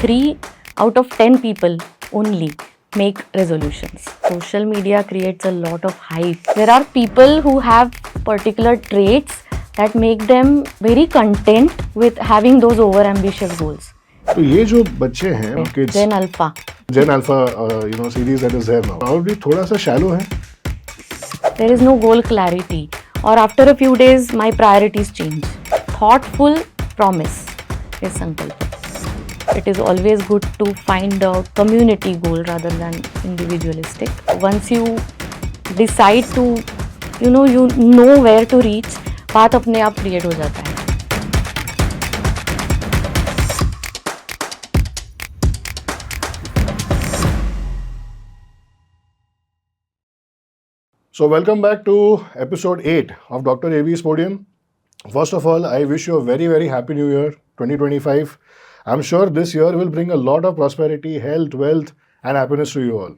3 out of 10 people only make resolutions. Social media creates a lot of hype. There are people who have particular traits that make them very content with having those over ambitious goals. तो ये जो बच्चे हैं kids Gen Alpha. Gen Alpha series that is there now probably थोड़ा सा shallow है. There is no goal clarity, or after a few days, my priorities change. Thoughtful promise is Sankalp. It is always good to find a community goal rather than individualistic. Once you decide to, you know where to reach, path अपने आप create हो जाता है. So welcome back to episode 8 of Dr. AV's Podium. First of all, I wish you a very, very happy new year, 2025. I'm sure this year will bring a lot of prosperity, health, wealth and happiness to you all.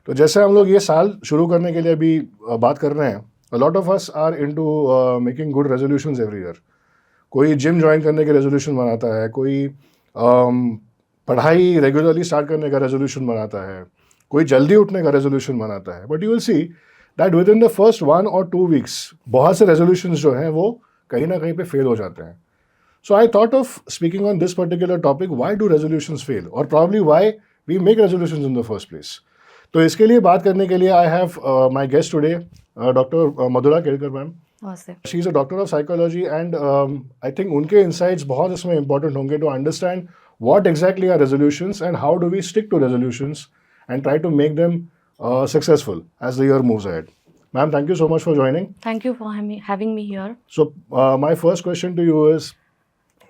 तो जैसे हम लोग ये साल शुरू करने के लिए अभी बात कर रहे हैं, a lot of us are into making good resolutions every year. कोई जिम ज्वाइन करने के रेजोल्यूशन बनाता है, कोई पढ़ाई रेगुलरली स्टार्ट करने का रेजोल्यूशन बनाता है, कोई जल्दी उठने का रेजोल्यूशन बनाता है. But you will see that with in the first 1 or 2 weeks बहुत से रेजोल्यूशंस जो हैं वो कहीं ना कहीं पे फेल हो जाते हैं. So I thought of speaking on this particular topic, why do resolutions fail और probably why we make resolutions in the first place. तो इसके लिए बात करने के लिए I have my guest today doctor Madhura Kelkar ma'am. She is a doctor of psychology and I think उनके insights बहुत इसमें इंपॉर्टेंट होंगे to understand what exactly are resolutions and how do we stick to resolutions and try to make them successful as the year moves ahead. Ma'am, thank you so much for joining. Thank you for having me here. So my first question to you is,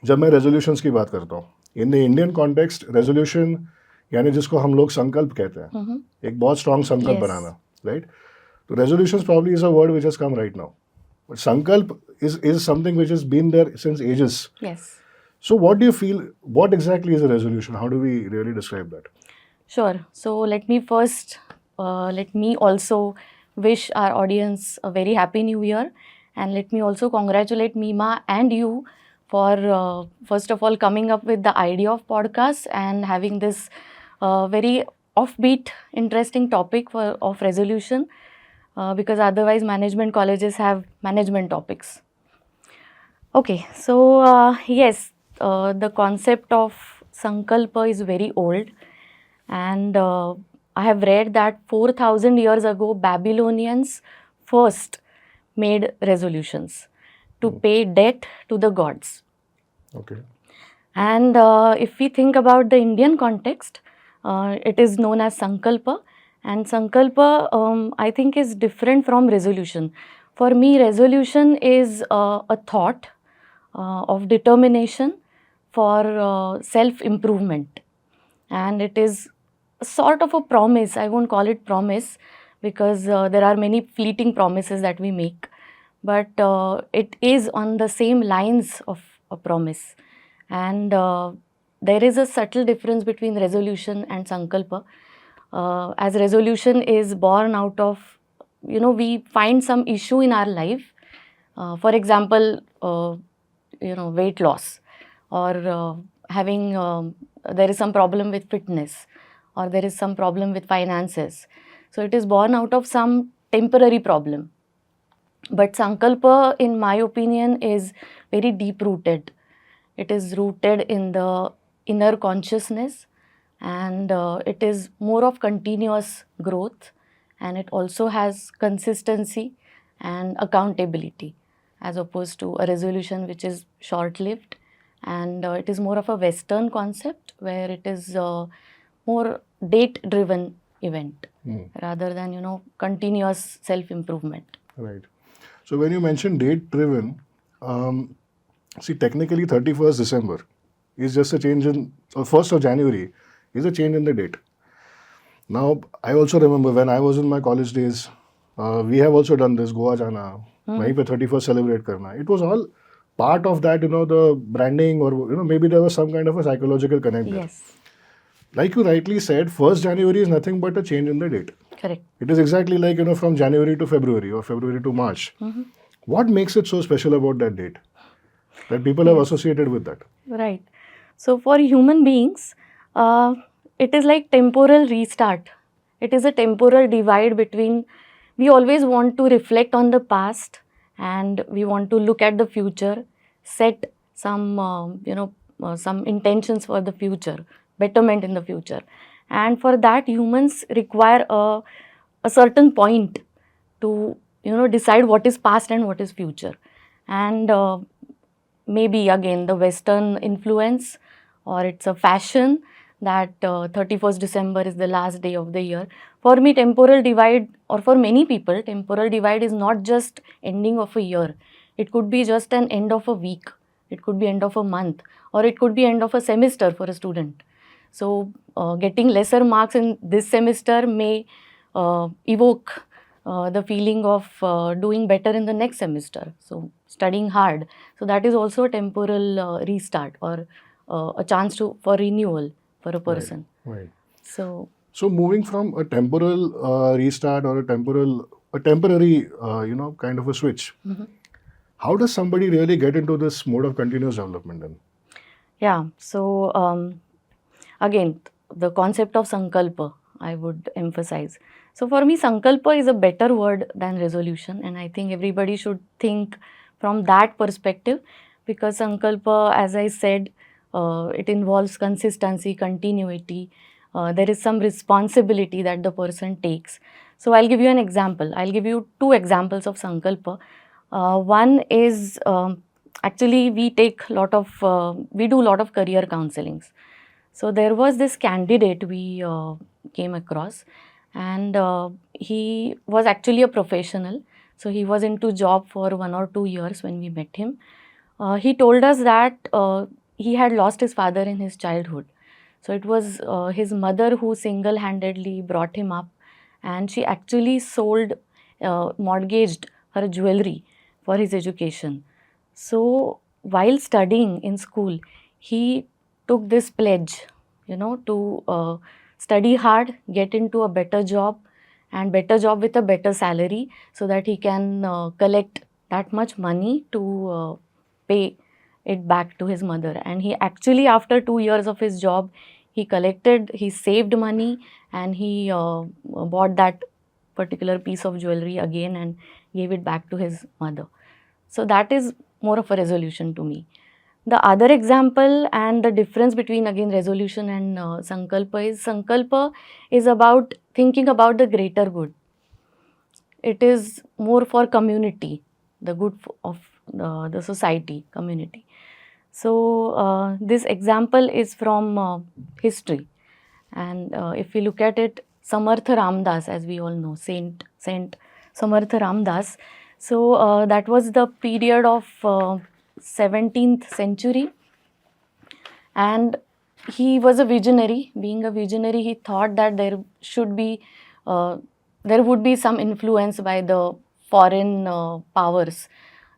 जब मैं resolutions की बात करता हूँ, in the Indian context, resolution यानी जिसको हम लोग संकल्प कहते हैं, एक बहुत strong संकल्प बनाना, right? So resolutions probably is a word which has come right now, but sankalp is something which has been there since ages. Yes. So what do you feel, what exactly is a resolution? How do we really describe that? Sure. So let me also wish our audience a very happy new year, and let me also congratulate Meema and you for first of all coming up with the idea of podcast and having this very offbeat, interesting topic of resolution, because otherwise management colleges have management topics. Okay, so yes. The concept of Sankalpa is very old, and I have read that 4,000 years ago Babylonians first made resolutions to pay debt to the gods. Okay. And if we think about the Indian context, it is known as Sankalpa, and Sankalpa I think is different from resolution. For me, resolution is a thought of determination for self-improvement, and it is a sort of a promise. I won't call it promise because there are many fleeting promises that we make, but it is on the same lines of a promise, and there is a subtle difference between resolution and sankalpa. As resolution is born out of, we find some issue in our life, for example, weight loss, or having there is some problem with fitness, or there is some problem with finances. So it is born out of some temporary problem. But sankalpa, in my opinion, is very deep rooted. It is rooted in the inner consciousness, and it is more of continuous growth, and it also has consistency and accountability, as opposed to a resolution which is short-lived. And it is more of a Western concept where it is more date-driven event rather than, continuous self-improvement. Right. So when you mention date-driven, see, technically 31st December is just a change in, or 1st of January is a change in the date. Now, I also remember when I was in my college days, we have also done this, Goa jana, वहीं पे 31st celebrate करना. It was all part of that, the branding, or maybe there was some kind of a psychological connect there. Yes. Like you rightly said, 1st January is nothing but a change in the date. Correct. It is exactly like, from January to February or February to March. What makes it so special about that date that people have associated with that? Right. So for human beings, It is like temporal restart. It is a temporal divide between, we always want to reflect on the past and we want to look at the future, set some, some intentions for the future, betterment in the future. And for that, humans require a certain point to, decide what is past and what is future. And maybe again the Western influence, or it's a fashion that 31st December is the last day of the year. For me, temporal divide, or for many people, temporal divide is not just ending of a year. It could be just an end of a week. It could be end of a month, or it could be end of a semester for a student. So getting lesser marks in this semester may evoke the feeling of doing better in the next semester. So studying hard. So that is also a temporal restart, or a chance for renewal for a person. Right. So So moving from a temporal restart or a temporary, kind of a switch, how does somebody really get into this mode of continuous development then? yeah, so again, the concept of sankalpa, I would emphasize. So for me, sankalpa is a better word than resolution, and I think everybody should think from that perspective, because sankalpa, as I said, it involves consistency, continuity. There is some responsibility that the person takes. So I'll give you an example. I'll give you two examples of sankalpa. One is, actually we do a lot of career counselings. So there was this candidate we came across, and he was actually a professional. So he was into job for 1 or 2 years when we met him. He told us that he had lost his father in his childhood. So it was his mother who single-handedly brought him up, and she actually mortgaged her jewelry for his education. So while studying in school, he took this pledge, to study hard, get into a better job, and better job with a better salary, so that he can collect that much money to pay it back to his mother. And he actually, after 2 years of his job, he saved money, and he bought that particular piece of jewelry again and gave it back to his mother. So that is more of a resolution to me. The other example, and the difference between again resolution and sankalpa is about thinking about the greater good. It is more for community, the good of the society, community. So this example is from history, and if we look at it, Samartha Ramdas, as we all know, Saint Samartha Ramdas. So that was the period of 17th century, and he was a visionary. Being a visionary, he thought that there would be some influence by the foreign powers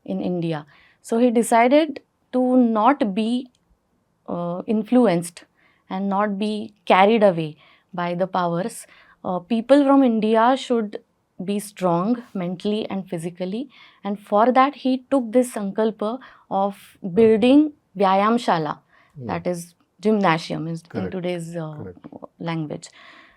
in India. So he decided to not be influenced and not be carried away by the powers. People from India should be strong mentally and physically, and for that he took this sankalpa of building Vyayam Shala, that is gymnasium in Correct. today's Correct. language.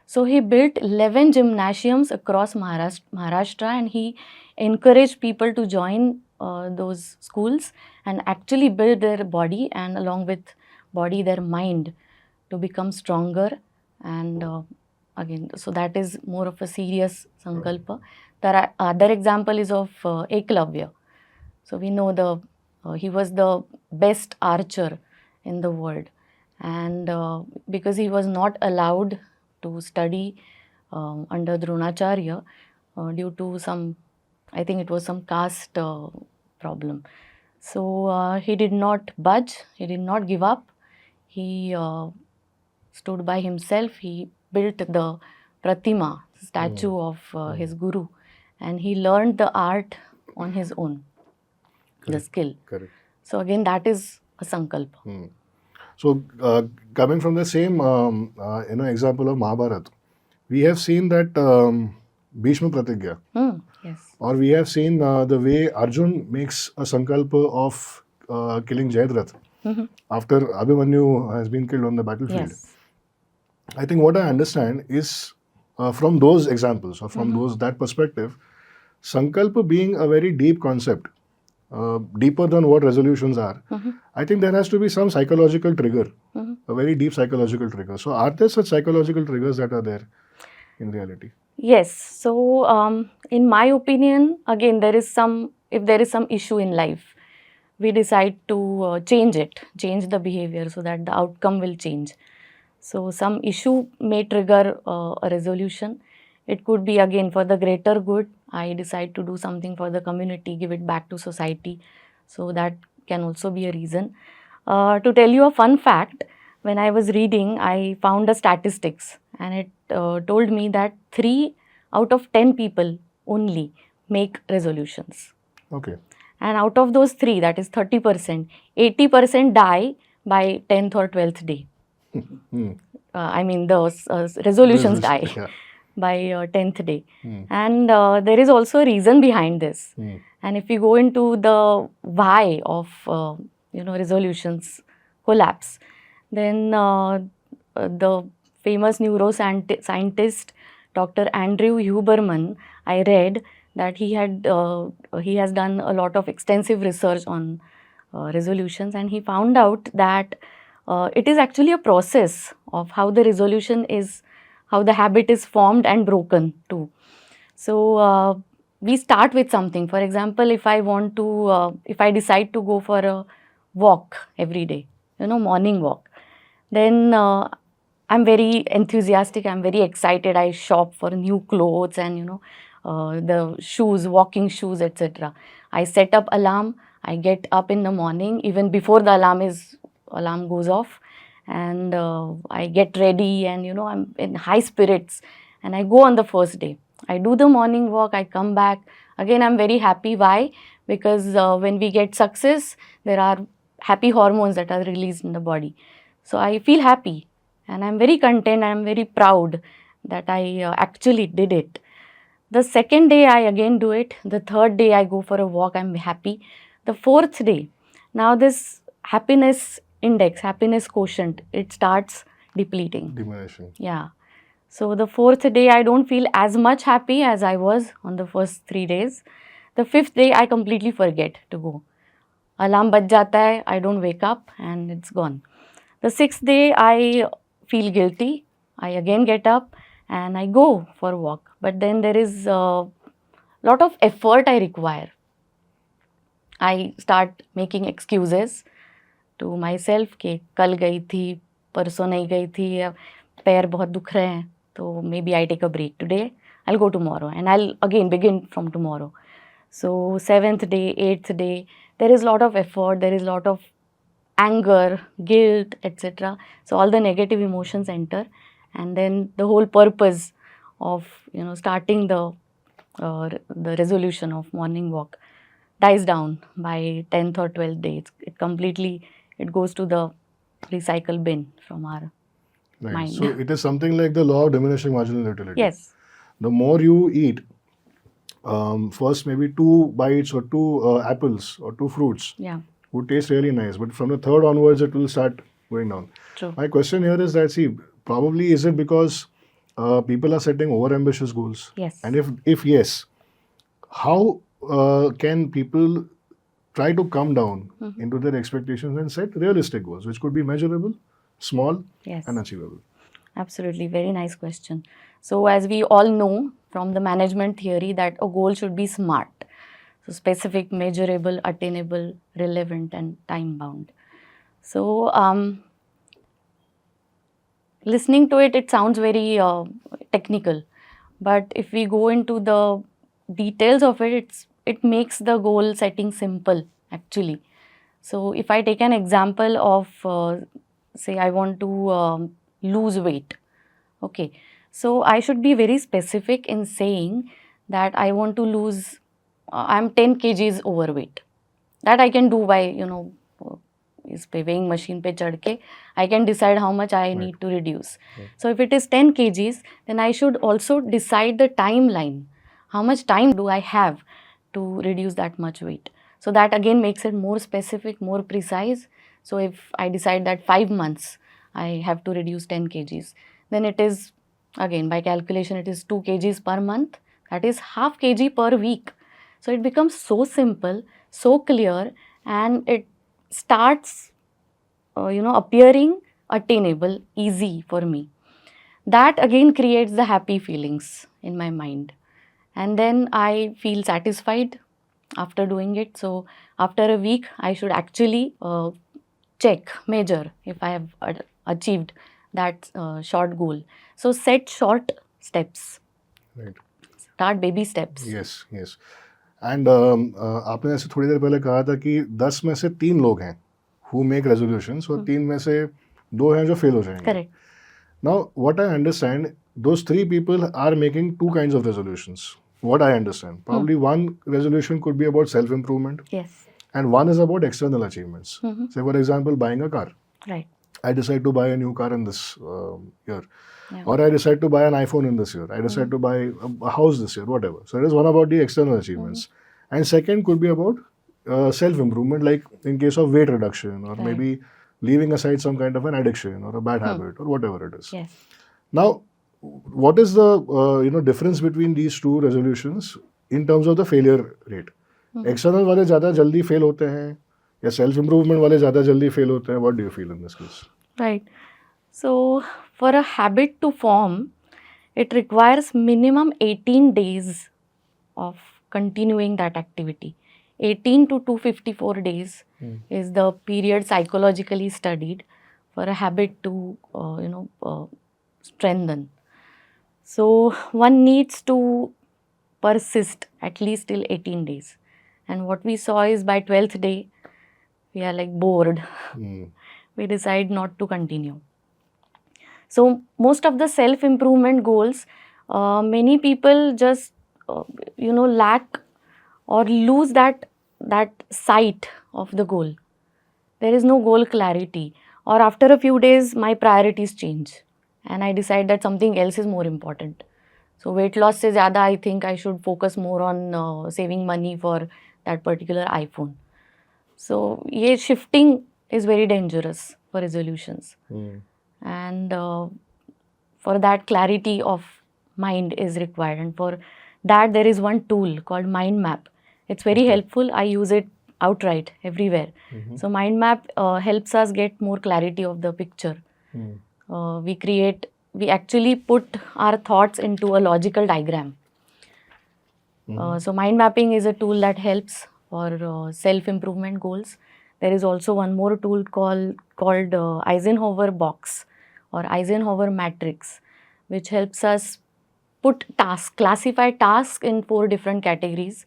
So he built 11 gymnasiums across Maharashtra, and he encouraged people to join those schools and actually build their body, and along with body, their mind, to become stronger. And again, so that is more of a serious sankalpa. The other example is of Eklavya. So we know he was the best archer in the world, and because he was not allowed to study under Dronacharya due to some, I think it was some caste problem. So he did not budge, he did not give up. He stood by himself. He built the Pratima, statue of his guru, and he learned the art on his own, the skill. Correct. So again, that is a sankalpa. So coming from the same example of Mahabharata, we have seen that Bhishma Pratigya, Yes. or we have seen the way Arjun makes a sankalpa of killing Jayadratha after Abhimanyu has been killed on the battlefield. Yes. I think what I understand is from those examples or from that perspective, Sankalpa being a very deep concept, deeper than what resolutions are, I think there has to be some psychological trigger, a very deep psychological trigger. So, are there such psychological triggers that are there in reality? Yes. So, in my opinion, again, if there is some issue in life, we decide to change the behavior so that the outcome will change. So, some issue may trigger a resolution. It could be again for the greater good. I decide to do something for the community, give it back to society. So, that can also be a reason. To tell you a fun fact, when I was reading, I found a statistics and it told me that 3 out of 10 people only make resolutions. Okay. And out of those 3, that is 30%, 80% die by 10th or 12th day. I mean, the resolutions die Yeah. by 10th day. And there is also a reason behind this. And if we go into the why of, resolutions collapse, then the famous neuroscientist Dr. Andrew Huberman, I read that he has done a lot of extensive research on resolutions, and he found out that it is actually a process of how the habit is formed and broken too. So we start with something. For example, if I decide to go for a walk every day, morning walk, then I'm very enthusiastic, I'm very excited. I shop for new clothes and, the shoes, walking shoes, etc. I set up alarm. I get up in the morning, even before the alarm goes off, and I get ready, and I'm in high spirits, and I go on the first day. I do the morning walk. I come back again. I'm very happy. Why? Because when we get success, there are happy hormones that are released in the body. So I feel happy, and I'm very content. I'm very proud that I actually did it. The second day, I again do it. The third day, I go for a walk. I'm happy. The fourth day, now this happiness index, happiness quotient, it starts depleting. Diminishing. Yeah. So the fourth day, I don't feel as much happy as I was on the first 3 days. The fifth day, I completely forget to go. Alarm baj jata hai, I don't wake up, and it's gone. The sixth day, I feel guilty. I again get up and I go for a walk. But then there is a lot of effort I require. I start making excuses to myself कि कल गई थी, परसों नहीं गई थी, पैर बहुत दुख रहे हैं, तो maybe I take a break today. I'll go tomorrow and I'll again begin from tomorrow. So 7th day, 8th day, there is a lot of effort, there is a lot of anger, guilt, etc. So all the negative emotions enter, and then the whole purpose of starting the resolution of morning walk dies down by 10th or 12th day. It goes to the recycle bin from our Right. mind. So, it is something like the law of diminishing marginal utility. Yes. The more you eat, first maybe 2 bites or 2 apples or 2 fruits Yeah. would taste really nice, but from the third onwards, it will start going down. True. My question here is that, see, probably is it because people are setting over-ambitious goals? Yes. And if yes, how can people try to come down into their expectations and set realistic goals, which could be measurable, small, Yes. and achievable? Absolutely. Very nice question. So, as we all know from the management theory, that a goal should be SMART. So, specific, measurable, attainable, relevant, and time bound. So, listening to it, it sounds very technical. But if we go into the details of it, it makes the goal setting simple, actually. So, if I take an example of, say, I want to lose weight. Okay, so I should be very specific in saying that I want to lose, I'm 10 kgs overweight. That I can do by, इस पे weighing machine पे चढ़ के I can decide how much I need to reduce. So if it is 10 kgs, then I should also decide the timeline. How much time do I have to reduce that much weight? So that again makes it more specific, more precise. So if I decide that 5 months I have to reduce 10 kgs. Then it is, again, by calculation, it is 2 kgs per month. That is half kg per week. So it becomes so simple, so clear, and it starts, appearing attainable, easy for me. That again creates the happy feelings in my mind. And then I feel satisfied after doing it. So after a week, I should actually check, measure if I have achieved that short goal. So set short steps, Right. start baby steps. Yes, yes. And आपने ऐसे थोड़ी देर पहले कहा था कि 10 में से 3 लोग हैं हु मेक रेजोल्यूशंस और 3 में से 2 हैं जो फेल हो जाएंगे. Correct. Now, what I understand, those 3 people are making 2 kinds of resolutions. What I understand, probably one resolution could be about self-improvement, Yes. and one is about external achievements. Say, for example, buying a car. Right. I decide to buy a new car in this year, Yeah. or I decide to buy an iPhone in this year. I decide to buy a house this year, whatever. So it is one about the external achievements, and second could be about self-improvement, like in case of weight reduction, or Right. maybe leaving aside some kind of an addiction or a bad habit or whatever it is. Yes. Now, what is the difference between these two resolutions in terms of the failure rate? External वाले ज़्यादा जल्दी fail होते हैं या self improvement वाले ज़्यादा जल्दी fail होते हैं? What do you feel in this case? Right. So for a habit to form, it requires minimum 18 days of continuing that activity. 18 to 254 days is the period psychologically studied for a habit to strengthen. So one needs to persist at least till 18 days. And what we saw is by 12th day, we are like bored. We decide not to continue. So most of the self-improvement goals, many people just lack or lose that sight of the goal. There is no goal clarity, or after a few days my priorities change and I decide that something else is more important. So weight loss se zyada I think I should focus more on saving money for that particular iPhone. So ye shifting is very dangerous for resolutions. And for that clarity of mind is required, and for that there is one tool called mind map. It's very helpful. I use it outright everywhere. So mind map helps us get more clarity of the picture. We actually put our thoughts into a logical diagram. So mind mapping is a tool that helps for self-improvement goals. There is also one more tool called Eisenhower box or Eisenhower matrix, which helps us classify tasks in 4 different categories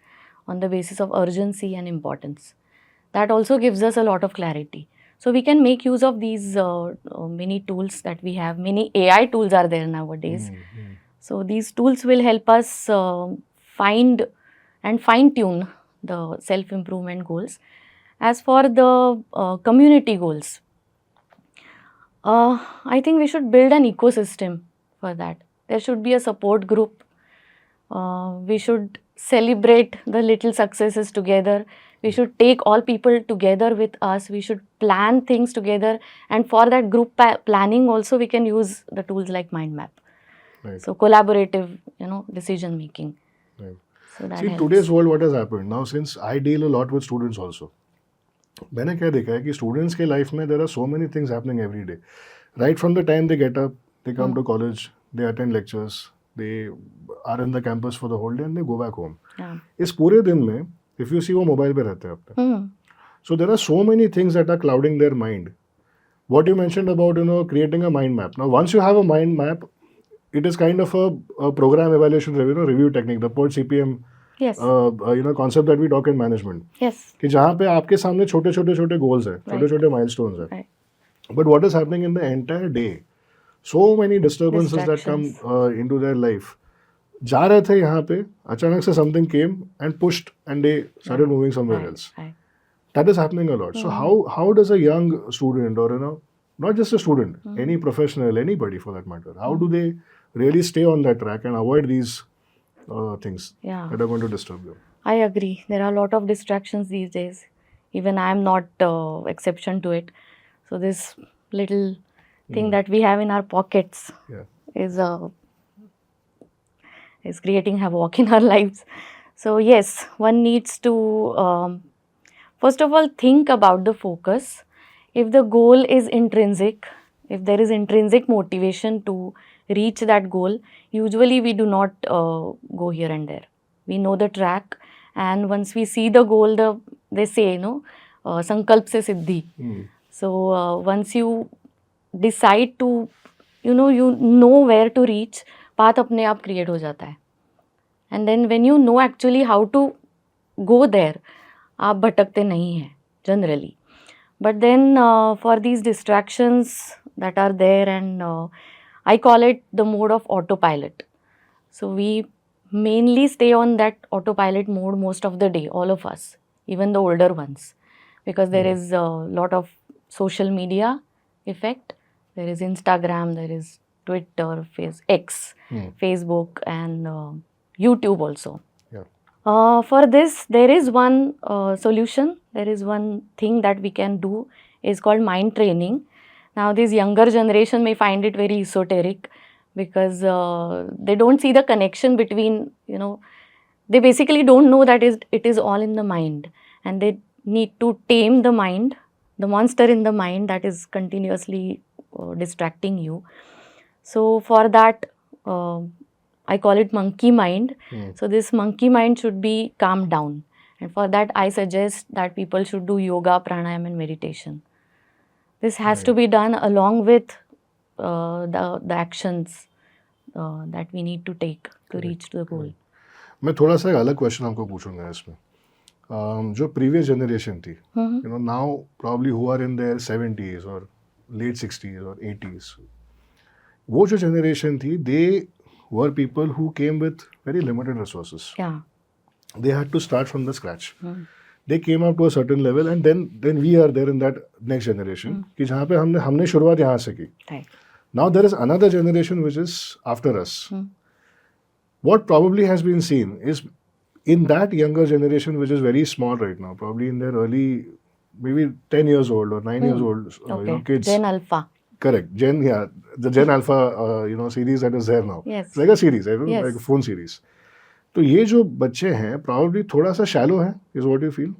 on the basis of urgency and importance. That also gives us a lot of clarity. So we can make use of these many tools that we have. Many AI tools are there nowadays. So these tools will help us find and fine-tune the self-improvement goals. As for the community goals, I think we should build an ecosystem for that. There should be a support group. We should celebrate the little successes together. We should take all people together with us. We should plan things together. And for that group planning also, we can use the tools like mind map. Right. So collaborative, decision making. Right. So that See, in helps. today's world, what has happened now, since I deal a lot with students also, मैंने क्या देखा है कि students के life में there are so many things happening every day right from the time they get up they come to college they attend lectures they are in the campus for the whole day and they go back home. इस पूरे दिन में if you see वो mobile पे रहते हैं अपने. So there are so many things that are clouding their mind. What you mentioned about creating a mind map. Now once you have a mind map, it is kind of a program evaluation review technique, the PERT CPM Yes. concept that we talk in management. Yes. कि जहाँ पे आपके सामने छोटे छोटे goals हैं, छोटे छोटे माइलस्टोन्स हैं. Right. But what is happening in the entire day? So many disturbances that come into their life. जा रहे थे यहाँ पे, अचानक से something came and pushed and they started moving somewhere else. Right. That is happening a lot. So how does a young student, or not just a student, any professional, anybody for that matter, how do they really stay on that track and avoid these things Yeah. that are going to disturb them? I agree. There are a lot of distractions these days. Even I am not exception to it. So this little thing that we have in our pockets Yeah. is creating havoc in our lives. So yes, one needs to first of all think about the focus. If the goal is intrinsic, if there is intrinsic motivation to reach that goal, usually we do not go here and there. We know the track, and once we see the goal, they say, sankalp se siddhi. Hmm. So once you decide to, you know where to reach, path अपने आप create हो जाता है. And then when you know actually how to go there, आप भटकते नहीं हैं generally. But then for these distractions that are there, and I call it the mode of autopilot. So we mainly stay on that autopilot mode most of the day, all of us, even the older ones, because there is a lot of social media effect. There is Instagram, there is Twitter, X, Facebook, and YouTube also. Yeah. For this, there is one solution. There is one thing that we can do is called mind training. Now, this younger generation may find it very esoteric because they don't see the connection between, they basically don't know that it is all in the mind, and they need to tame the mind, the monster in the mind that is continuously distracting you. So for that, I call it monkey mind. So this monkey mind should be calmed down, and for that I suggest that people should do yoga, pranayam, and meditation. This has to be done along with the actions that we need to take to reach the goal. मैं थोड़ा सा एक अलग question आपको पूछूंगा इसमें. जो previous generation थी, now probably who are in their 70s और लेट 60s और 80s, वो जो जनरेशन थी, they were people who came with very limited resources. Yeah. They had to start from the scratch. They came up to a certain level, and then we are there in that next generation कि जहाँ पे हमने शुरुआत यहाँ से की. Right. Now there is another generation which is after us. What probably has been seen is in that younger generation which is very small right now, probably in their early, maybe 10 years old or 9 years old, Okay. kids. Gen Alpha. Correct. The Gen Alpha, series that is there now. Yes. It's like a series, Yes. like a phone series. तो ये जो बच्चे हैं probably थोड़ा सा shallow है, is what you feel?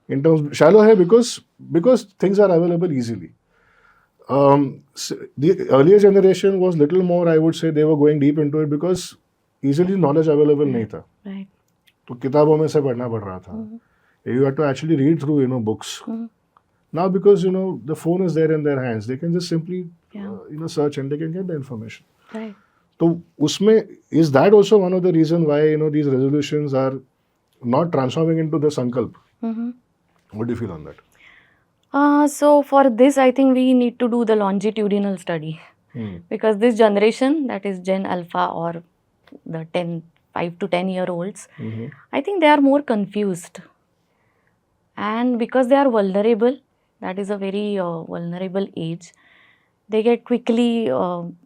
In terms shallow है because things are available easily. The earlier generation was little more, I would say, they were going deep into it because easily knowledge available नहीं था. Right. तो किताबों में से पढ़ना पड़ रहा था. You had to actually read through, books. Now because, the phone is there in their hands, they can just simply, search and they can get the information. Right. तो उसमें, is that also one of the reason why, these resolutions are not transforming into the sankalp? What do you feel on that? So for this, I think we need to do the longitudinal study, because this generation, that is Gen Alpha or the 5 to 10 year olds, I think they are more confused, and because they are vulnerable, that is a very vulnerable age, they get quickly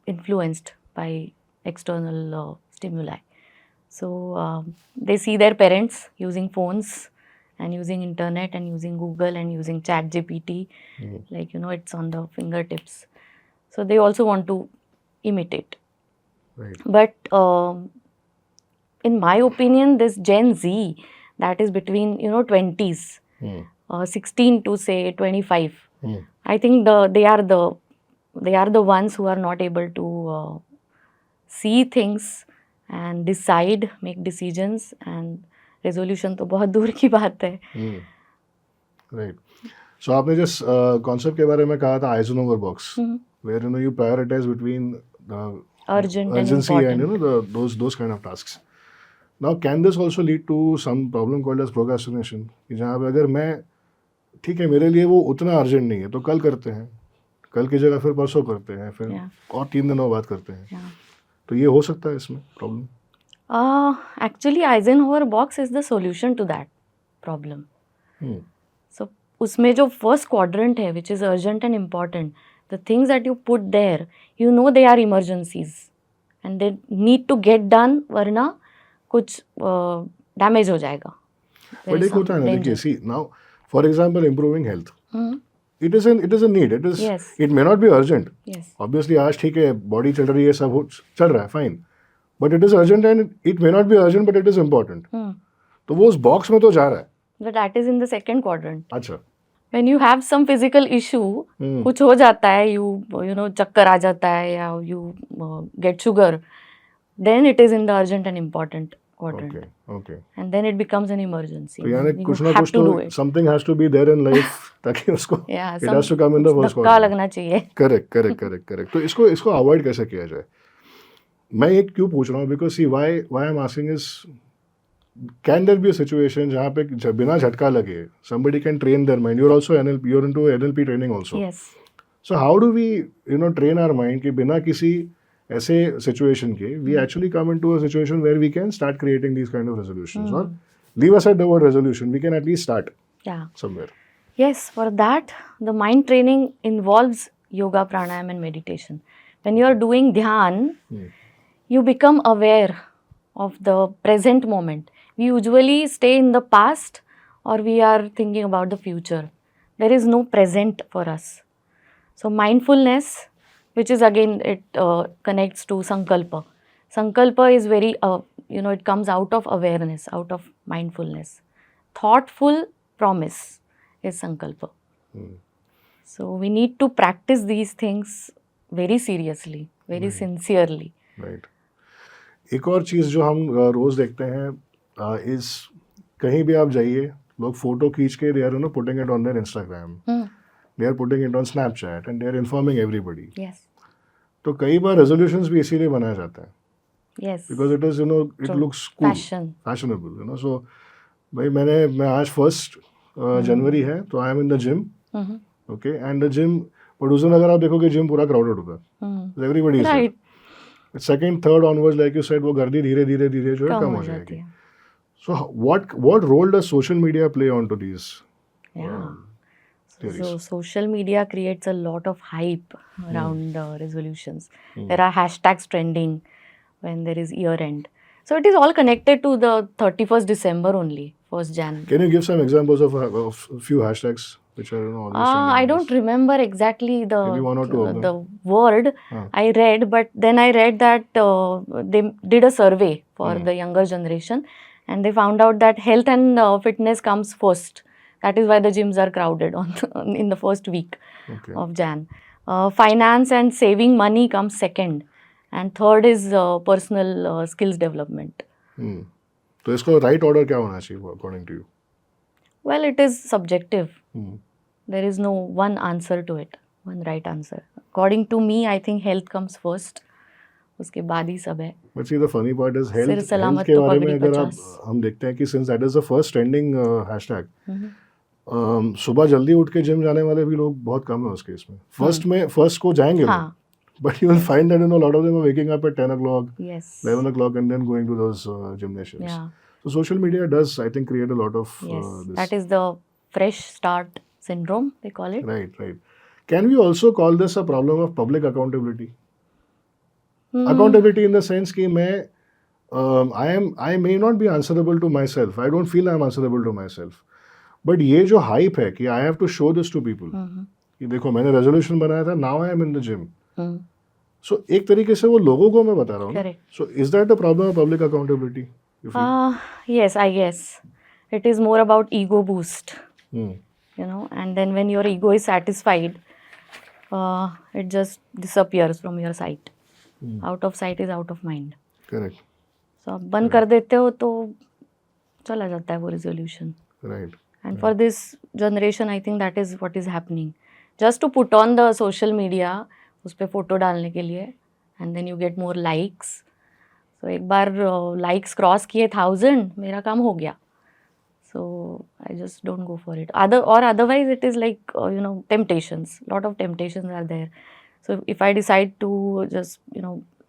influenced by external stimuli. So they see their parents using phones and using internet and using Google and using ChatGPT, like it's on the fingertips. So they also want to imitate. Right. But in my opinion, this Gen Z, that is between 20s, 16 to say 25, I think they are the ones who are not able to see things and decide, make decisions, and resolution तो बहुत दूर की बात है. Right. So आपने जिस concept के बारे में कहा था, Eisenhower box, where you prioritize between the Urgent and urgency and important. those kind of tasks. Now can this also lead to some problem called as procrastination? कि जहाँ पे अगर मैं, ठीक है, मेरे लिए वो उतना अर्जेंट नहीं है तो कल करते हैं, कल की जगह फिर परसों करते हैं, फिर और 3 दिनों बाद करते हैं. तो ये हो सकता है इसमें problem? Actually, Eisenhower box is the solution to that problem. So उसमें जो first quadrant है, which is urgent and important, the things that you put there, they are emergencies and they need to get done, वरना कुछ damage हो जाएगा. But एक होता है ना, देखिए, see now for example improving health, it is a need. Yes. It may not be urgent. Yes. Obviously आज ठीक है, body चल रही है, सब चल रहा है, fine. But it is urgent and it may not be urgent, but it is important. तो वो उस box में तो जा रहा है. But that is in the second quadrant. अच्छा. When you have some physical issue, कुछ हो जाता है, you know चक्कर आ जाता है या you get sugar, then it is in the urgent and important quadrant. Okay. And then it becomes an emergency. तो यानी You कुछ ना have कुछ to do तो it. something has to be there in life ताकि उसको Yeah, it has to come in the first धक्का quadrant. लगना चाहिए. Correct. तो इसको अवॉइड कैसे किया जाए? मैं ये क्यों पूछ रहा हूँ? Because see why I am asking is, can there be a situation जहाँ पे बिना झटका लगे somebody can train their mind? You're also NLP, you're into NLP training also. Yes. So how do we train our mind कि बिना किसी ऐसे situation के we actually come into a situation where we can start creating these kind of resolutions, or leave aside the word resolution, we can at least start Yeah. somewhere. Yes, for that, the mind training involves yoga, pranayam, and meditation. When you are doing dhyan, you become aware of the present moment. We usually stay in the past or we are thinking about the future. There is no present for us. So mindfulness, which is again, it connects to sankalpa. Sankalpa is very, it comes out of awareness, out of mindfulness. Thoughtful promise is sankalpa. So we need to practice these things very seriously, very sincerely. Right. एक और चीज़ जो हम रोज़ देखते हैं इस, कहीं भी आप जाइए, लोग फोटो खींच के they are putting it on their Instagram, they are putting it on Snapchat and they are informing everybody. Yes. तो कई बार रेजोल्यूशंस भी इसीलिए बनाया जाता है, Yes. Because it is it True. Looks cool, Fashion. Fashionable. So भाई मैं आज 1 जनवरी है तो I am in the gym, okay, and the gym, but उस दिन अगर आप देखोगे जिम पूरा क्राउडेड होता है, everybody is Right. Second third onwards, like you said, वो गर्दी धीरे धीरे जो है कम हो जाती जाएगी. है. So what role does social media play onto these? Yeah. theories? So social media creates a lot of hype around resolutions. There are hashtags trending when there is year end. So it is all connected to the 31st December only, 1st Jan. Can you give some examples of a few hashtags which are always trending I on don't this? remember exactly Maybe one or two of them. the word Huh. I read, but then I read that they did a survey for the younger generation, and they found out that health and fitness comes first. That is why the gyms are crowded in the first week Okay. of Jan. Finance and saving money comes second, and third is personal skills development. तो इसको right order क्या होना चाहिए according to you? Well, it is subjective. There is no one answer to it, one right answer. According to me, I think health comes first. उसके बाद ही सब है. But see, the funny part is सिर health सलामत के तो बारे में पगड़ी अगर 50. हम देखते हैं कि since that is the first trending hashtag, सुबह जल्दी उठ के जिम जाने वाले भी लोग बहुत कम है उस केस में. फर्स्ट को जाएंगे लोग, हाँ. but you will find that a lot of them are waking up at 10 o'clock, Yes. 11 o'clock and then going to those gymnasions. Yeah. So social media does, I think, create a lot of Yes. this. That is the fresh start syndrome, they call it. Right. Can we also call this a problem of public accountability? Accountability in the sense कि मैं I may not be answerable to myself. I don't feel I'm answerable to myself. But ये जो hype है कि I have to show this to people. कि देखो मैंने resolution बनाया था, now I am in the gym. So एक तरीके से वो लोगों को मैं बता रहा हूँ. Correct. So is that a problem of public accountability? You feel? Yes, I guess. It is more about ego boost. Hmm. And then when your ego is satisfied, it just disappears from your sight. Out of sight is out of mind. Correct. So आप बंद कर देते हो तो चला जाता है वो resolution. Right. And for this generation, I think that is what is happening. Just to put on the social media, उस पे फोटो डालने के लिए, and then you get more likes. So एक बार likes cross किए 1000, मेरा काम हो गया. So I just don't go for it. Otherwise it is like temptations. Lot of temptations are there. So if I decide to just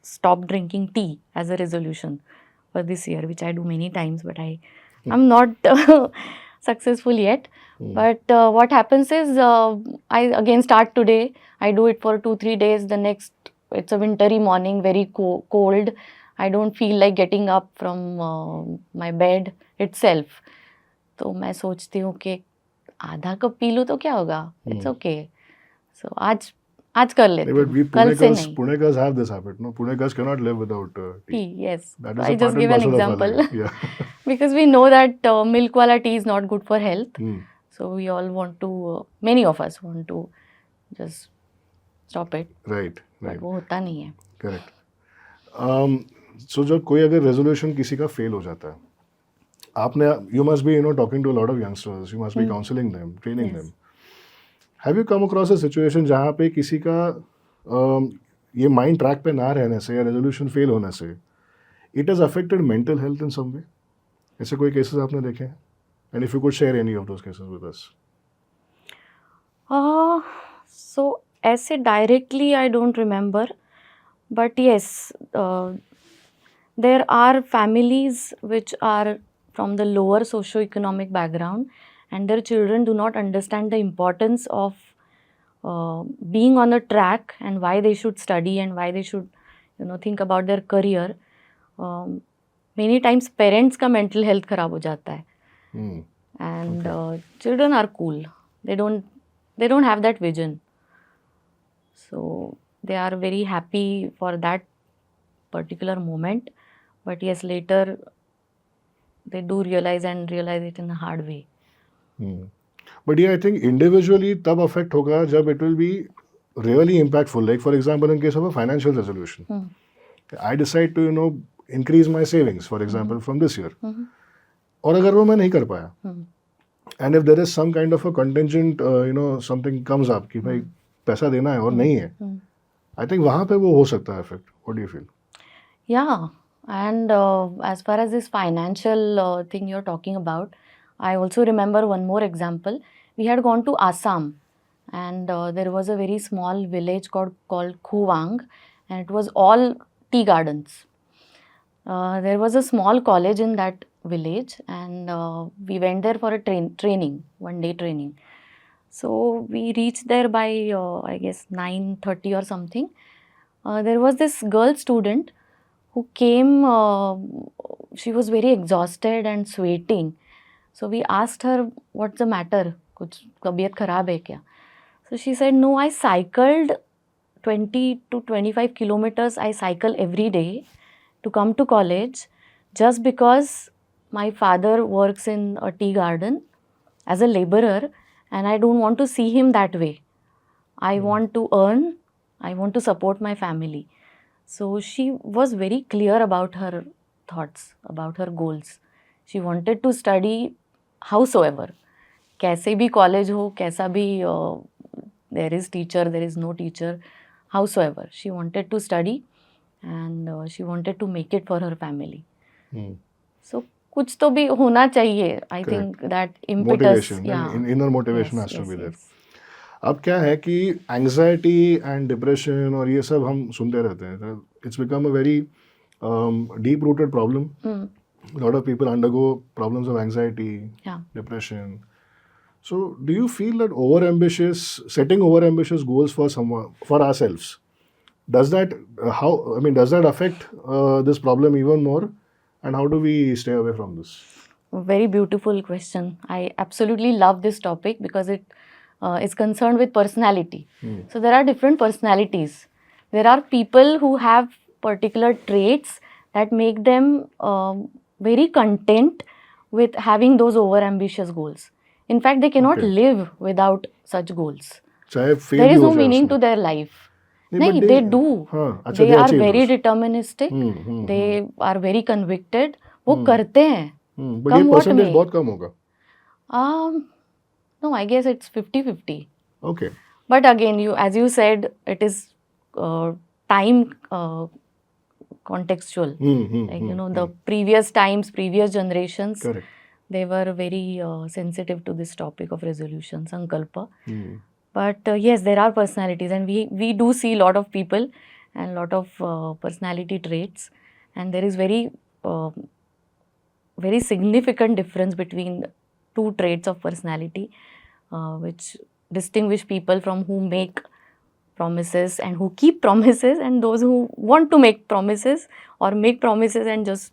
stop drinking tea as a resolution for this year, which I do many times, but I'm not successful yet. But what happens is I again start today. I do it for 2-3 days. The next, it's a wintry morning, very cold. I don't feel like getting up from my bed itself. तो मैं सोचती हूँ कि आधा cup P लूँ तो क्या होगा, इट्स Hmm. ओके. सो आज कर लेती But हूँ, we कल से नहीं. Punekars have this habit, no? Punekars cannot live without tea. Tea, yes. That So is I a just part and give an parcel of our example life. Yeah. because we know that milk wala tea is not good for health. Hmm. So we all want to, many of us want to just stop it. Right. But Right. वो होता नहीं है. Correct. So जब कोई अगर resolution किसी का fail हो जाता है, आपने you must be talking to lot of youngsters, you must be counselling them, training them. Have you come across a situation जहाँ पे किसी का ये माइंड ट्रैक पे ना रहने से या रेजोल्यूशन फेल होने से it has affected mental health in some way? ऐसे कोई केसेस आपने देखे हैं? And if you could share any of those cases with us. So ऐसे directly I don't remember, but yes, there are families which are from the lower socio-economic background, and their children do not understand the importance of being on the track and why they should study and why they should, think about their career. Many times parents का mental health खराब हो जाता है, Hmm. and children are cool. They don't have that vision. So they are very happy for that particular moment, but yes, later they do realize it in a hard way. But ये I think individually तब affect होगा जब it will be really impactful. Like for example in case of a financial resolution, I decide to increase my savings for example from this year, और अगर वो मैं नहीं कर पाया, and if there is some kind of a contingent something comes up कि भाई पैसा देना है और नहीं है, आई थिंक वहाँ पे वो हो सकता है effect. What do you feel? Yeah, and as far as this financial thing you're talking about, I also remember one more example. We had gone to Assam, and there was a very small village called Khuwang, and it was all tea gardens. There was a small college in that village, and we went there for a training, 1 day training. So we reached there by I guess 9:30 or something. There was this girl student who came. She was very exhausted and sweating. So we asked her, what's the matter? कुछ तबीयत खराब है क्या? So she said, no, I cycled 20 to 25 kilometers. I cycle every day to come to college just because my father works in a tea garden as a laborer, and I don't want to see him that way. I want to earn. I want to support my family. So she was very clear about her thoughts, about her goals. She wanted to study howsoever. कैसे भी college हो, कैसा भी there is teacher, there is no teacher, howsoever. She wanted to study, and she wanted to make it for her family. So कुछ तो भी होना चाहिए. I think that impetus, Motivation, yeah. inner motivation Yes, has to yes, be there. yes. अब क्या है कि anxiety and depression और ये सब हम सुनते रहते हैं. It's become a very deep rooted problem. Lot of people undergo problems of anxiety, Yeah. Depression. So do you feel that setting over ambitious goals for someone, for ourselves, does that does that affect this problem even more, and how do we stay away from this? Very beautiful question. I absolutely love this topic because it is concerned with personality. So there are different personalities. There are people who have particular traits that make them very content with having those overambitious goals. In fact, they cannot Okay. live without such goals. चाहे fail There भी is हो no जाए meaning उसमें. to their life. नहीं, but No, they do. हाँ, अच्छा, They they are achieve very those. deterministic. Hmm. They are very convicted. वो करते हैं. बट ये Come what परसेंटेज may. बहुत कम होगा. No, I guess it's 50-50. Okay. But again, as you said, it is time contextual. Like, the previous times, previous generations, Correct. they were very sensitive to this topic of resolution, sankalpa. But yes, there are personalities, and we do see a lot of people and a lot of personality traits, and there is very very significant difference between two traits of personality, which distinguish people from who make promises and who keep promises, and those who want to make promises or make promises and just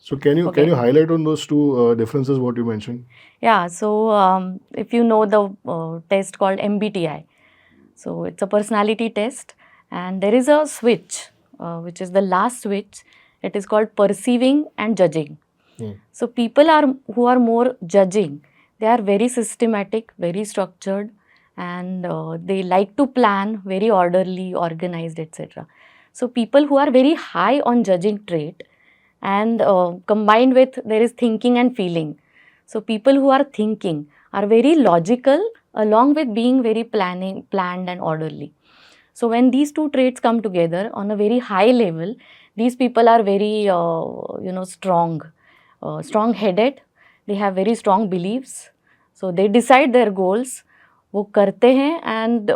So can Okay. you highlight on those two differences what you mentioned? Yeah, so if you know the test called MBTI, so it's a personality test, and there is a switch, which is the last switch. It is called perceiving and judging. Hmm. So people who are more judging, they are very systematic, very structured, and they like to plan, very orderly, organized, etc. So people who are very high on judging trait, and combined with there is thinking and feeling. So people who are thinking are very logical along with being very planned and orderly. So when these two traits come together on a very high level, these people are very strong, strong headed. They have very strong beliefs. So they decide their goals. वो करते हैं and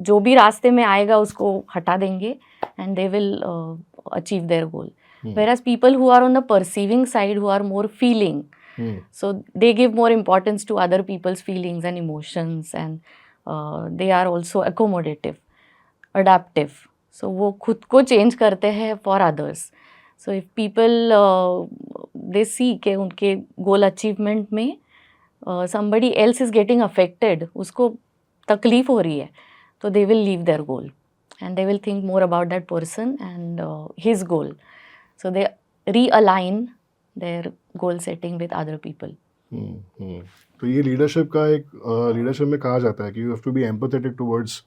जो भी रास्ते में आएगा उसको हटा देंगे and they will achieve their goal. Whereas people who are on the perceiving side, who are more feeling, so they give more importance to other people's feelings and emotions, and they are also accommodative, adaptive. So वो खुद को change करते हैं for others. So if people they see कि उनके goal achievement में somebody else is getting affected, उसको तकलीफ हो रही है, तो they will leave their goal and they will think more about that person and his goal. So they realign their goal setting with other people. तो ये leadership का एक लीडरशिप में कहा जाता है कि you have to be empathetic towards,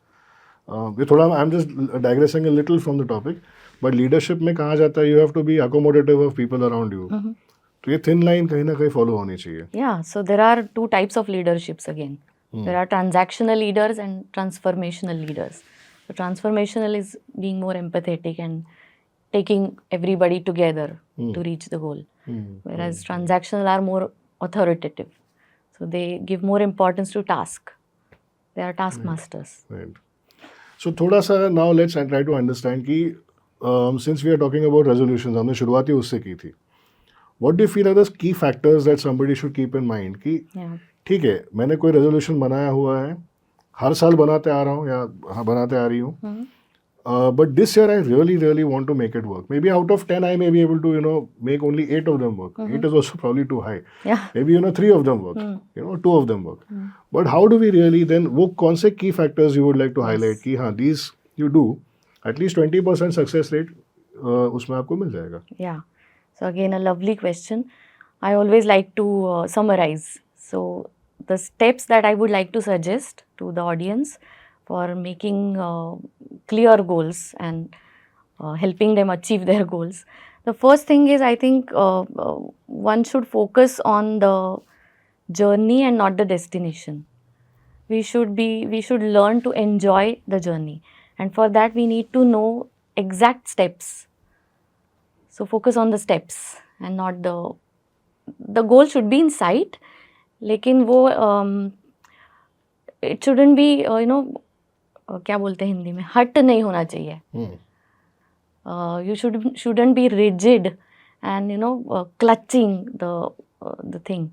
ये थोड़ा I am just digressing a little from the topic, but leadership में कहा जाता है you have to be accommodative of people around you. तो ये थिन लाइन कहीं ना कहीं फॉलो होनी चाहिए. Yeah, so there are two types of leaderships again. There are transactional leaders and transformational leaders. So transformational is being more empathetic and taking everybody together to reach the goal. Whereas transactional are more authoritative. So they give more importance to task. They are taskmasters. Right. So थोड़ा सा now let's try to understand कि since we are talking about resolutions, हमने शुरुआत ही उससे की थी. What do you feel are the key factors that somebody should keep in mind कि ठीक है मैंने कोई रेजोल्यूशन बनाया हुआ है, हर साल बनाते आ रहा हूँ या बनाते आ रही हूँ, but this year I really want to make it work. Maybe out of 10 I may be able to make only 8 of them work. 8 is also probably too high. Yeah. Maybe 3 of them work. 2 of them work. But how do we really then वो कौन से key factors you would like to highlight कि हाँ these you do at least 20% success rate उसमें आपको मिल जाएगा. Yeah. So again, a lovely question. I always like to summarize. So the steps that I would like to suggest to the audience for making clear goals and helping them achieve their goals. The first thing is I think one should focus on the journey and not the destination. We should learn to enjoy the journey, and for that we need to know exact steps. So focus on the steps and not the goal should be in sight, लेकिन वो it shouldn't be क्या बोलते हैं हिंदी में, हट नहीं होना चाहिए. You shouldn't be rigid and clutching the thing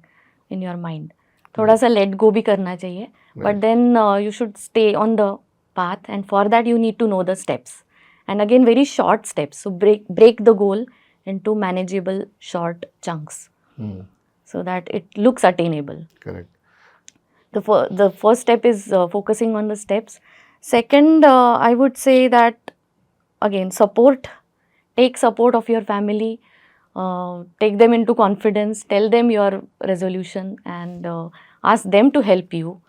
in your mind. थोड़ा सा let go भी करना चाहिए, but then you should stay on the path, and for that you need to know the steps. And again, very short steps. So break the goal into manageable short chunks, so that it looks attainable. Correct. The first step is focusing on the steps. Second, I would say that again, take support of your family, take them into confidence, tell them your resolution, and ask them to help you.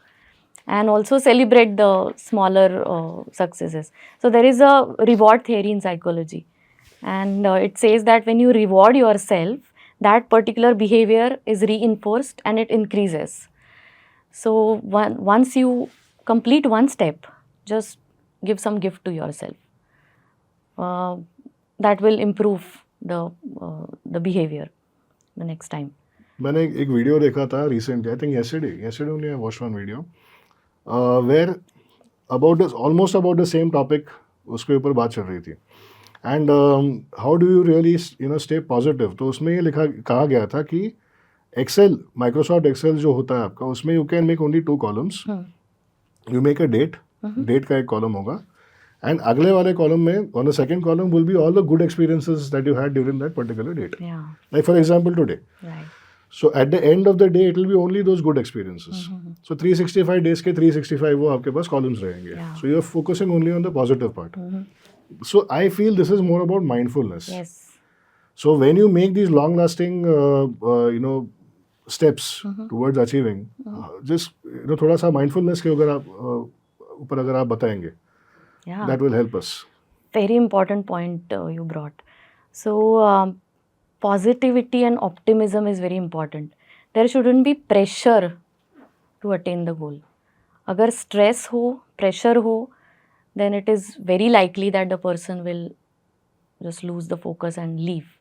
And also celebrate the smaller successes. So there is a reward theory in psychology, and it says that when you reward yourself, that particular behavior is reinforced and it increases. So once you complete one step, just give some gift to yourself. That will improve the behavior the next time. मैंने एक video देखा था recently, I think yesterday only I watched one video where almost about the same topic उसके ऊपर बात चल रही थी. And how do you really stay positive? तो उसमें ये कहा गया था कि Excel, Microsoft Excel जो होता है आपका, उसमें you can make only 2 columns. You make a date का एक कॉलम होगा, And अगले वाले column में, on the second column will be all the good experiences that you had during that particular date. Yeah. Like for example today. Right. So at the end of the day, it will be only those good experiences. So 365 days के 365 वो आपके पास columns रहेंगे. Yeah. So you are focusing only on the positive part. So I feel this is more about mindfulness. Yes. So when you make these long-lasting, steps towards achieving, just थोड़ा सा mindfulness के अगर आप ऊपर अगर आप बताएंगे, Yeah. that will help us. Very important point you brought. So, positivity and optimism is very important. There shouldn't be pressure to attain the goal. अगर stress हो, pressure हो, then it is very likely that the person will just lose the focus and leave.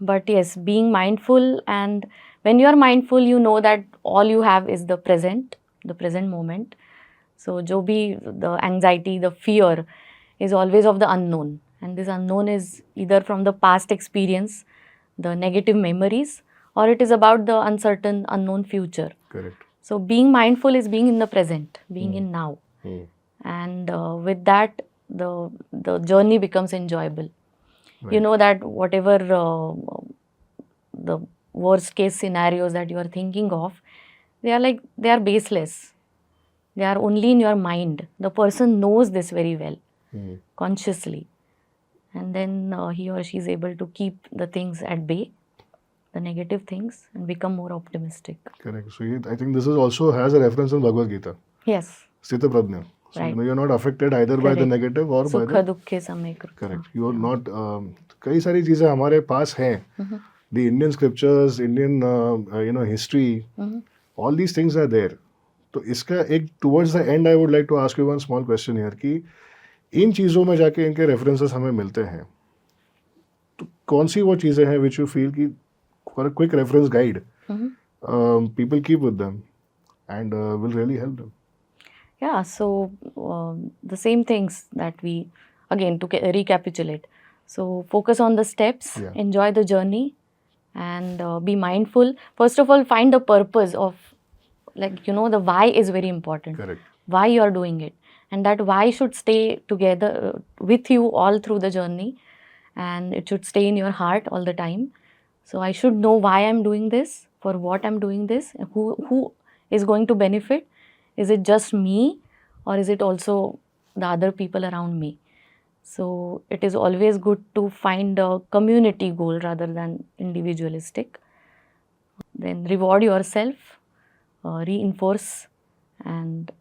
But yes, being mindful, and when you are mindful, you know that all you have is the present moment. So, जो भी the anxiety, the fear is always of the unknown, and this unknown is either from the past experience, the negative memories, or it is about the uncertain, unknown future. Correct. So, being mindful is being in the present, being in now, and with that, the journey becomes enjoyable. Right. You know that whatever the worst case scenarios that you are thinking of, they are baseless. They are only in your mind. The person knows this very well, consciously. And then he or she is able to keep the things at bay, the negative things, and become more optimistic. Correct. So I think this is also has a reference in Bhagavad Gita. Yes. Sthita Prajna. So Right. you're not affected either by the Correct. negative or by Sukha the... dukhe samay krita. Correct. You are not... कई सारी चीज़ें हमारे पास हैं. The Indian scriptures, Indian history, all these things are there. तो इसका एक towards the end I would like to ask you one small question here कि इन चीज़ों में जाके इनके references हमें मिलते हैं, तो कौन सी वो चीज़ें हैं which you feel कि for a quick reference guide people keep with them and will really help them? Yeah, so the same things that we, again, to recapitulate. So focus on the steps, Yeah. enjoy the journey, and be mindful. First of all, find the purpose of, the why is very important. Correct. Why you are doing it. And that why should stay together with you all through the journey, and it should stay in your heart all the time. So I should know why I'm doing this, for what I'm doing this, who is going to benefit. Is it just me, or is it also the other people around me? So it is always good to find a community goal rather than individualistic. Then reward yourself, reinforce, and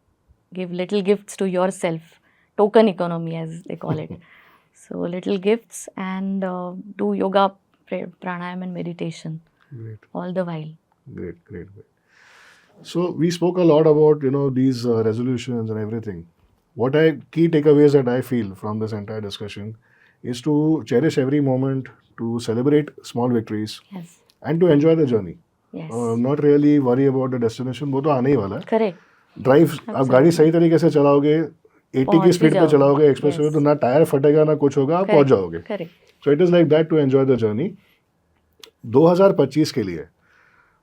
give little gifts to yourself. Token economy, as they call it. So little gifts, and do yoga, pranayam and meditation. Great. All the while. Great. So we spoke a lot about these resolutions and everything. What key takeaways that I feel from this entire discussion is to cherish every moment, to celebrate small victories, Yes. and to enjoy the journey. Yes. Not really worry about the destination. वो तो आने ही वाला है. Correct. Drive आप गाड़ी सही तरीके से चलाओगे, 80 की पहुंच स्पीड पे जाओगे. चलाओगे एक्सप्रेस वे, तो ना टायर फटेगा ना कुछ होगा, आप पहुंच जाओगे. Correct. So it is like that to enjoy the journey. 2025 के लिए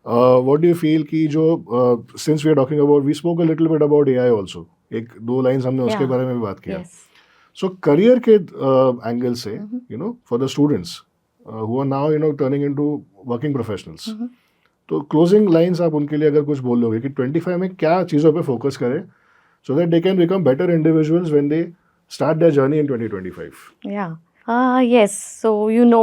व्हाट डू यू फील कि जो since we are talking about, we spoke a little bit about AI also, एक दो लाइंस हमने उसके Yeah. बारे में भी बात किया. Yes. सो करियर के एंगल से for the students who are now turning into working professionals, तो क्लोजिंग लाइंस आप उनके लिए अगर कुछ बोल लोगे कि 25 में क्या चीज़ों पे फोकस करें so that they can become better individuals when they start their journey in 2025. Yeah. Yes. So,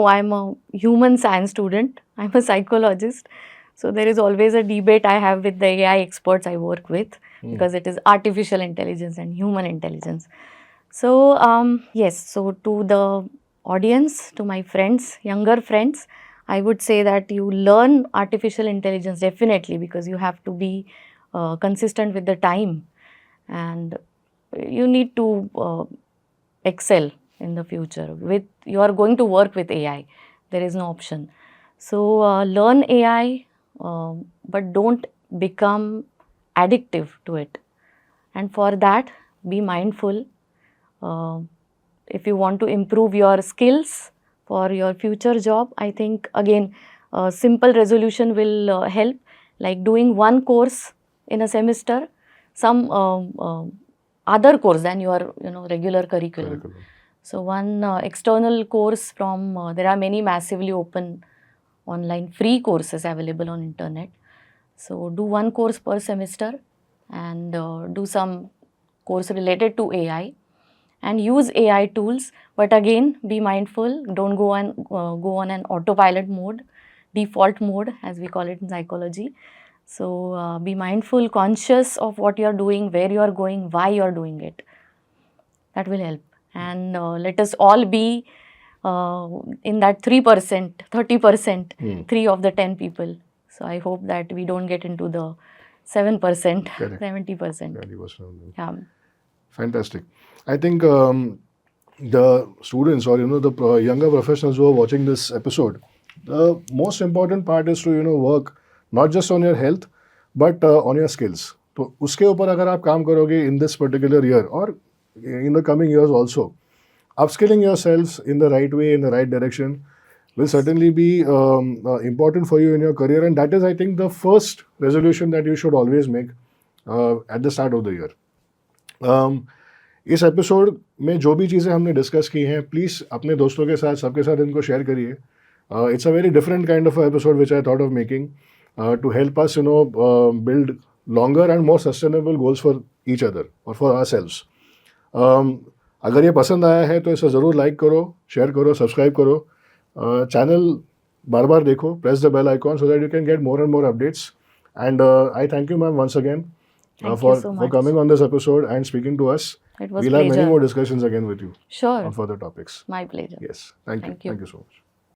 I'm a human science student. I'm a psychologist. So, there is always a debate I have with the AI experts I work with, because it is artificial intelligence and human intelligence. So, yes. So, to the audience, to my friends, younger friends, I would say that you learn artificial intelligence definitely, because you have to be consistent with the time, and you need to excel in the future. You are going to work with AI. There is no option. So learn AI, but don't become addictive to it. And for that, be mindful. If you want to improve your skills for your future job, I think again, simple resolution will help, like doing one course in a semester. Some other course than your regular curriculum. curriculum. So one external course from there are many massively open online free courses available on internet. So do one course per semester and do some course related to AI and use AI tools. But again, be mindful. Don't go on an autopilot mode, default mode as we call it in psychology. So be mindful, conscious of what you are doing, where you are going, why you are doing it. That will help. And let us all be in that 3%, 30%, 3 of the 10 people. So I hope that we don't get into the 7%, Correct. 70%. 90%. Yeah. Fantastic. I think the students or the younger professionals who are watching this episode, the most important part is to work not just on your health but on your skills. तो उसके ऊपर अगर आप काम करोगे in this particular year or in the coming years also, upskilling yourselves in the right way, in the right direction will certainly be important for you in your career, and that is, I think, the first resolution that you should always make at the start of the year. इस episode में जो भी चीज़ें हमने discuss की हैं, please अपने दोस्तों के साथ, सबके साथ इनको शेयर करिए. It's a very different kind of episode which I thought of making to help us, build longer and more sustainable goals for each other or for ourselves. अगर ये पसंद आया है तो इसे ज़रूर लाइक करो, शेयर करो, सब्सक्राइब करो. चैनल बार बार देखो, press the bell icon so that you can get more and more updates. And I thank you, ma'am, once again Thank you so for much. coming on this episode and speaking to us. It was We'll have many pleasure. more discussions again with you Sure. on further topics. My pleasure. Yes. Thank you. Thank you. Thank you so much.